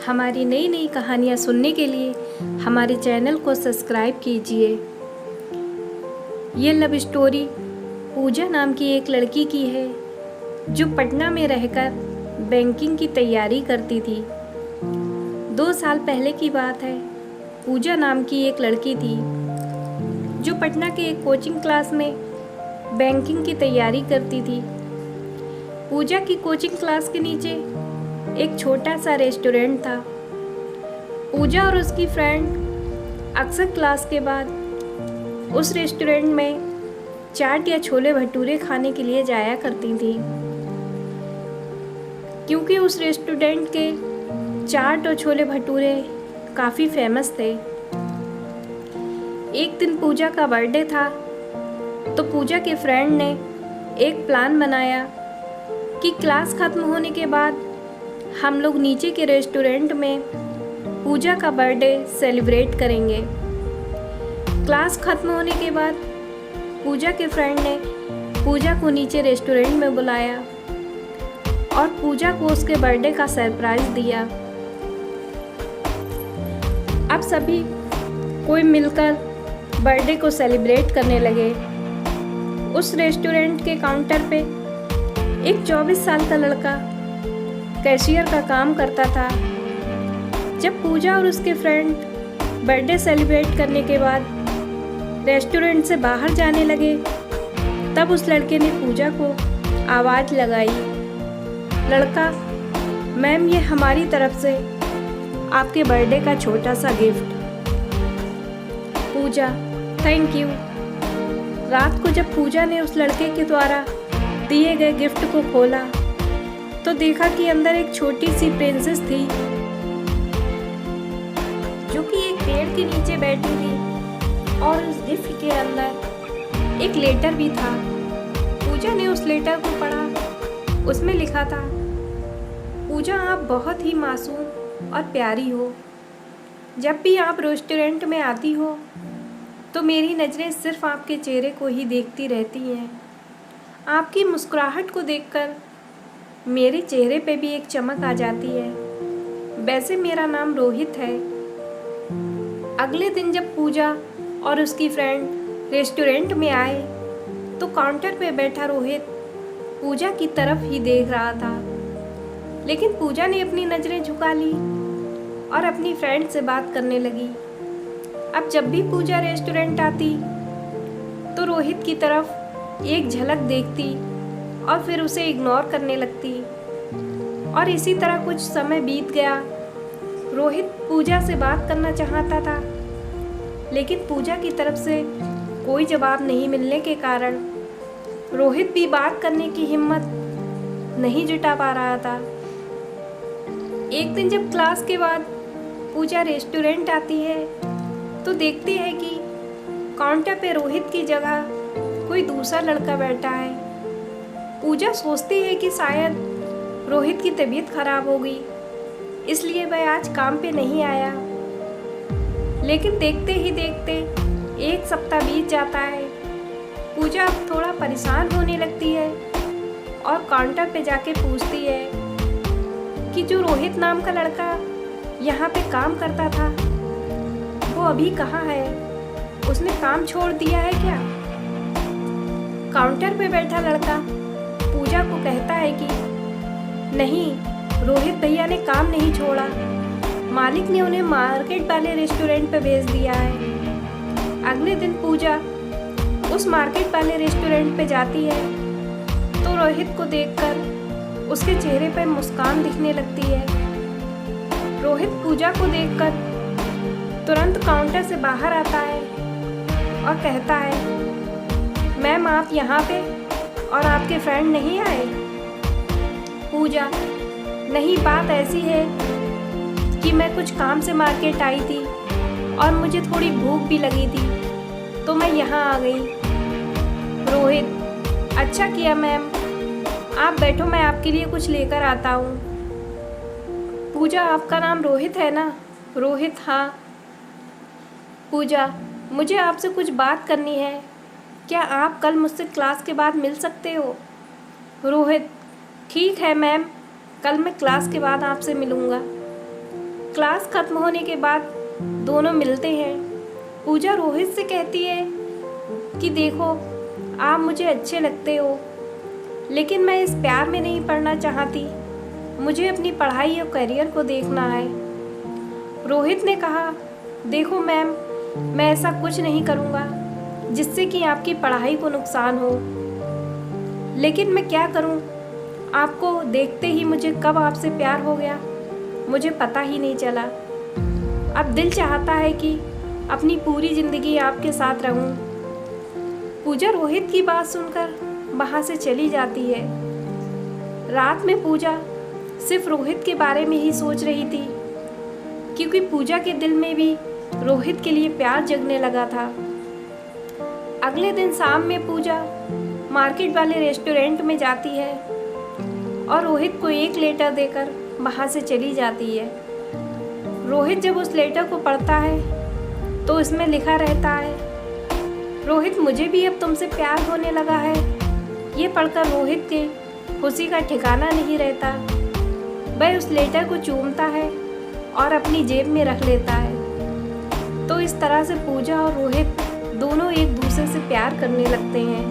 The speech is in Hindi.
हमारी नई नई कहानियाँ सुनने के लिए हमारे चैनल को सब्सक्राइब कीजिए। ये लव स्टोरी पूजा नाम की एक लड़की की है जो पटना में रहकर बैंकिंग की तैयारी करती थी। 2 साल पहले की बात है। पूजा नाम की एक लड़की थी जो पटना के एक कोचिंग क्लास में बैंकिंग की तैयारी करती थी। पूजा की कोचिंग क्लास के नीचे एक छोटा सा रेस्टोरेंट था। पूजा और उसकी फ्रेंड अक्सर क्लास के बाद उस रेस्टोरेंट में चाट या छोले भटूरे खाने के लिए जाया करती थी, क्योंकि उस रेस्टोरेंट के चाट और छोले भटूरे काफ़ी फेमस थे। एक दिन पूजा का बर्थडे था तो पूजा के फ्रेंड ने एक प्लान बनाया कि क्लास ख़त्म होने के बाद हम लोग नीचे के रेस्टोरेंट में पूजा का बर्थडे सेलिब्रेट करेंगे। क्लास ख़त्म होने के बाद पूजा के फ्रेंड ने पूजा को नीचे रेस्टोरेंट में बुलाया और पूजा को उसके बर्थडे का सरप्राइज़ दिया। अब सभी कोई मिलकर बर्थडे को सेलिब्रेट करने लगे। उस रेस्टोरेंट के काउंटर पे एक 24 साल का लड़का कैशियर का काम करता था। जब पूजा और उसके फ्रेंड बर्थडे सेलिब्रेट करने के बाद रेस्टोरेंट से बाहर जाने लगे, तब उस लड़के ने पूजा को आवाज़ लगाई, लड़का, मैम ये हमारी तरफ से आपके बर्थडे का छोटा सा गिफ्ट। Puja, thank you. रात को जब पूजा ने उस लड़के के द्वारा दिए गए गिफ्ट को खोला तो देखा कि अंदर एक छोटी सी प्रिंसेस थी जो कि एक पेड़ के नीचे बैठी थी और उस गिफ्ट के अंदर एक लेटर भी था। पूजा ने उस लेटर को पढ़ा। उसमें लिखा था, पूजा आप बहुत ही मासूम और प्यारी हो। जब भी आप रेस्टोरेंट में आती हो तो मेरी नज़रें सिर्फ आपके चेहरे को ही देखती रहती हैं। आपकी मुस्कुराहट को देखकर मेरे चेहरे पे भी एक चमक आ जाती है। वैसे मेरा नाम रोहित है। अगले दिन जब पूजा और उसकी फ्रेंड रेस्टोरेंट में आए तो काउंटर पे बैठा रोहित पूजा की तरफ ही देख रहा था, लेकिन पूजा ने अपनी नज़रें झुका ली और अपनी फ्रेंड से बात करने लगी। अब जब भी पूजा रेस्टोरेंट आती तो रोहित की तरफ एक झलक देखती और फिर उसे इग्नोर करने लगती, और इसी तरह कुछ समय बीत गया। रोहित पूजा से बात करना चाहता था, लेकिन पूजा की तरफ से कोई जवाब नहीं मिलने के कारण रोहित भी बात करने की हिम्मत नहीं जुटा पा रहा था। एक दिन जब क्लास के बाद पूजा रेस्टोरेंट आती है तो देखती है कि काउंटर पे रोहित की जगह कोई दूसरा लड़का बैठा है। पूजा सोचती है कि शायद रोहित की तबीयत खराब हो गई, इसलिए वह आज काम पे नहीं आया। लेकिन देखते ही देखते 1 सप्ताह बीत जाता है। पूजा अब थोड़ा परेशान होने लगती है और काउंटर पे जाके पूछती है कि जो रोहित नाम का लड़का यहाँ पे काम करता था वो अभी कहाँ है? उसने काम छोड़ दिया है क्या? काउंटर पे बैठा लड़का पूजा को कहता है कि नहीं, रोहित भैया ने काम नहीं छोड़ा, मालिक ने उन्हें मार्केट वाले रेस्टोरेंट पे भेज दिया है। अगले दिन पूजा उस मार्केट वाले रेस्टोरेंट पे जाती है तो रोहित को देखकर उसके चेहरे पर मुस्कान दिखने लगती है। रोहित पूजा को देखकर तुरंत काउंटर से बाहर आता है और कहता है, मैम आप यहाँ पे और आपके फ्रेंड नहीं आए? पूजा, नहीं, बात ऐसी है कि मैं कुछ काम से मार्केट आई थी और मुझे थोड़ी भूख भी लगी थी तो मैं यहाँ आ गई। रोहित, अच्छा किया मैम, आप बैठो, मैं आपके लिए कुछ लेकर आता हूँ। पूजा, आपका नाम रोहित है ना? रोहित, हाँ। पूजा, मुझे आपसे कुछ बात करनी है, क्या आप कल मुझसे क्लास के बाद मिल सकते हो? रोहित, ठीक है मैम, कल मैं क्लास के बाद आपसे मिलूँगा। क्लास खत्म होने के बाद दोनों मिलते हैं। पूजा रोहित से कहती है कि देखो, आप मुझे अच्छे लगते हो, लेकिन मैं इस प्यार में नहीं पड़ना चाहती। मुझे अपनी पढ़ाई और करियर को देखना है। रोहित ने कहा, देखो मैम, मैं ऐसा कुछ नहीं करूँगा जिससे कि आपकी पढ़ाई को नुकसान हो, लेकिन मैं क्या करूँ, आपको देखते ही मुझे कब आपसे प्यार हो गया मुझे पता ही नहीं चला। अब दिल चाहता है कि अपनी पूरी ज़िंदगी आपके साथ रहूं। पूजा रोहित की बात सुनकर वहाँ से चली जाती है। रात में पूजा सिर्फ रोहित के बारे में ही सोच रही थी, क्योंकि पूजा के दिल में भी रोहित के लिए प्यार जगने लगा था। अगले दिन शाम में पूजा मार्केट वाले रेस्टोरेंट में जाती है और रोहित को एक लेटर देकर वहाँ से चली जाती है। रोहित जब उस लेटर को पढ़ता है तो इसमें लिखा रहता है, रोहित, मुझे भी अब तुमसे प्यार होने लगा है। ये पढ़कर रोहित के खुशी का ठिकाना नहीं रहता। वह उस लेटर को चूमता है और अपनी जेब में रख लेता है। तो इस तरह से पूजा और रोहित दोनों एक दूसरे से प्यार करने लगते हैं।